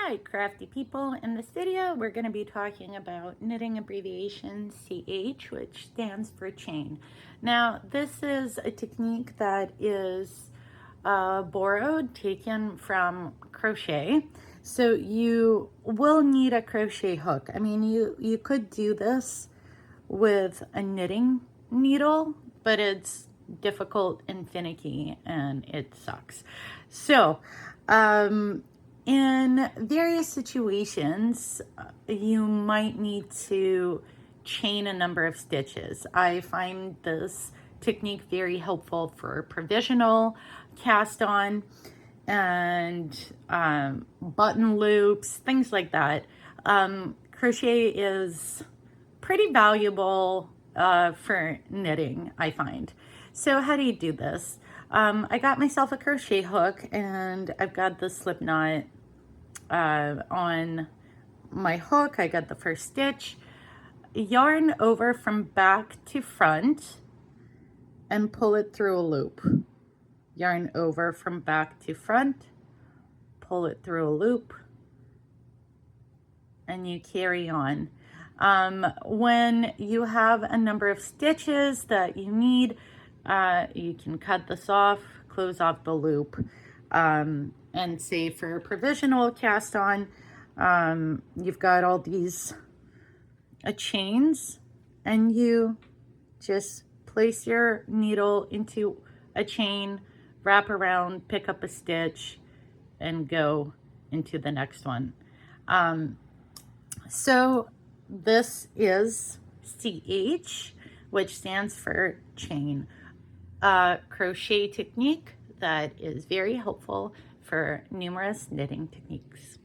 Hi, crafty people. In this video, we're going to be talking about knitting abbreviation CH, which stands for chain. Now, this is a technique that is borrowed, taken from crochet. So you will need a crochet hook. I mean, you could do this with a knitting needle, but it's difficult and finicky and it sucks. So, in various situations, you might need to chain a number of stitches. I find this technique very helpful for provisional cast on and button loops, things like that. Crochet is pretty valuable for knitting, I find. So how do you do this? I got myself a crochet hook and I've got the slip knot on my hook. I got the first stitch. Yarn over from back to front and pull it through a loop. Yarn over from back to front, pull it through a loop, and you carry on. When you have a number of stitches that you need, you can cut this off, close off the loop, and say for provisional cast on, you've got all these chains, and you just place your needle into a chain, wrap around, pick up a stitch, and go into the next one. So this is CH, which stands for chain. Crochet technique that is very helpful for numerous knitting techniques.